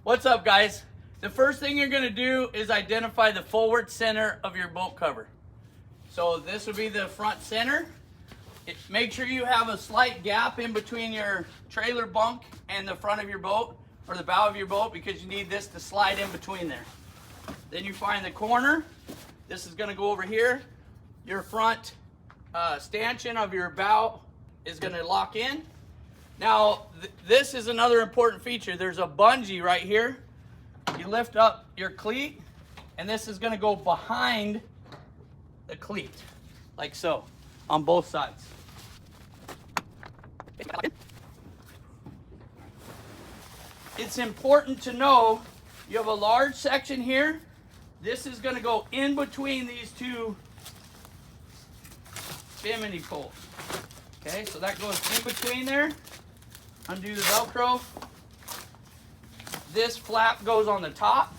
What's up, guys? The first thing you're going to do is identify the forward center of your boat cover. So this would be the front center. Make sure you have a slight gap in between your trailer bunk and the front of your boat, or the bow of your boat, because you need this to slide in between there. Then you find the corner. This is going to go over here. Your front stanchion of your bow is going to lock in. Now, this is another important feature. There's a bungee right here. You lift up your cleat, and this is going to go behind the cleat, like so, on both sides. It's important to know you have a large section here. This is going to go in between these two bimini poles. Okay, so that goes in between there. Undo the Velcro. This flap goes on the top,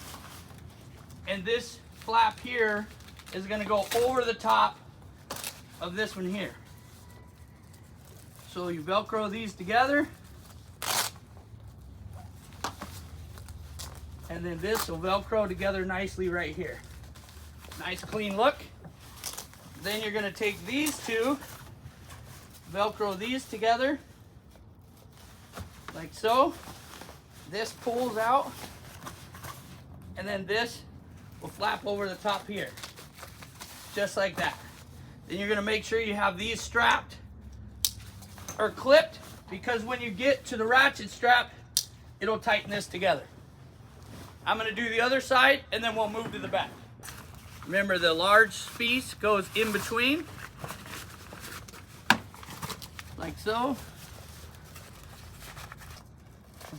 and this flap here is going to go over the top of this one here. So you Velcro these together, and then this will Velcro together nicely right here. Nice clean look. Then you're going to take these two, Velcro these together like so. This pulls out, and then this will flap over the top here, just like that. Then you're going to make sure you have these strapped or clipped, because when you get to the ratchet strap, it'll tighten this together. I'm going to do the other side, and then we'll move to the back. Remember, the large piece goes in between, like so.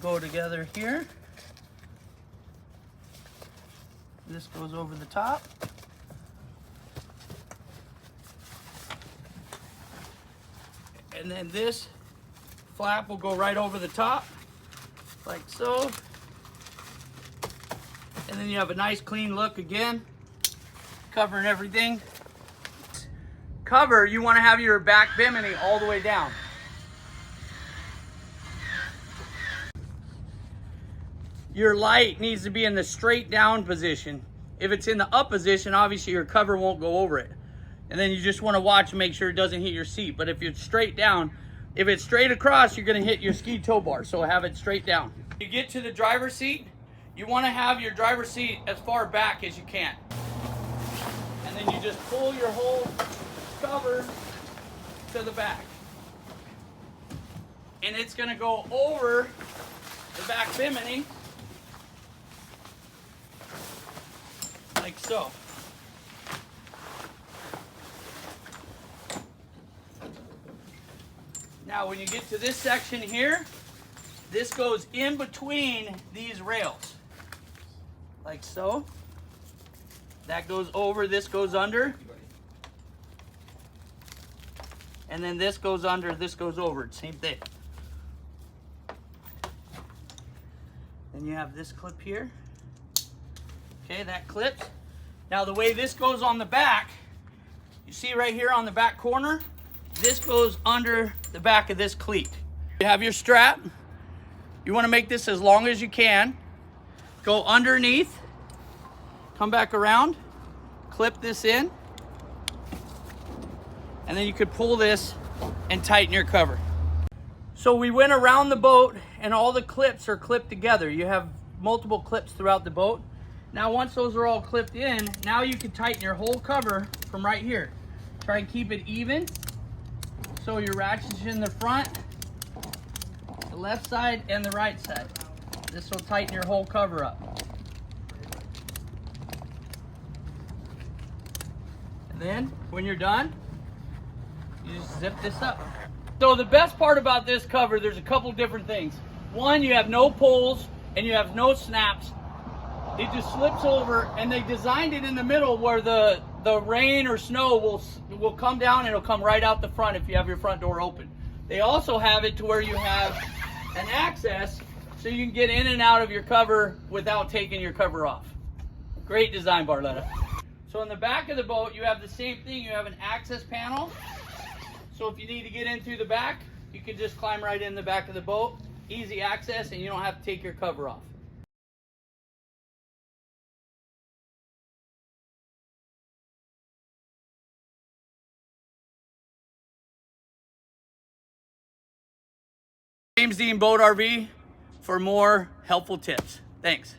Go together here. This goes over the top. And then this flap will go right over the top, like so. And then you have a nice clean look again, covering everything. Cover, you want to have your back bimini all the way down. Your light needs to be in the straight down position. If it's in the up position, obviously your cover won't go over it. And then you just want to watch and make sure it doesn't hit your seat. But if it's straight down, if it's straight across, you're going to hit your ski tow bar. So have it straight down. You get to the driver's seat, you want to have your driver's seat as far back as you can. And then you just pull your whole cover to the back. And it's going to go over the back bimini, like so. Now when you get to this section here, this goes in between these rails, like so. That goes over, this goes under. And then this goes under, this goes over, same thing. Then you have this clip here. Okay, that clips. Now the way this goes on the back, you see right here on the back corner, this goes under the back of this cleat. You have your strap. You want to make this as long as you can. Go underneath, come back around, clip this in, and then you could pull this and tighten your cover. So we went around the boat, and all the clips are clipped together. You have multiple clips throughout the boat. Now once those are all clipped in, now you can tighten your whole cover from right here. Try and keep it even. So your ratchet's in the front, the left side, and the right side. This will tighten your whole cover up. And then when you're done, you just zip this up. So the best part about this cover, there's a couple different things. One, you have no pulls and you have no snaps. It just slips over, and they designed it in the middle where the rain or snow will come down, and it'll come right out the front if you have your front door open. They also have it to where you have an access so you can get in and out of your cover without taking your cover off. Great design, Barletta. So in the back of the boat, you have the same thing. You have an access panel. So if you need to get in through the back, you can just climb right in the back of the boat. Easy access, and you don't have to take your cover off. James Dean Boat RV for more helpful tips. Thanks.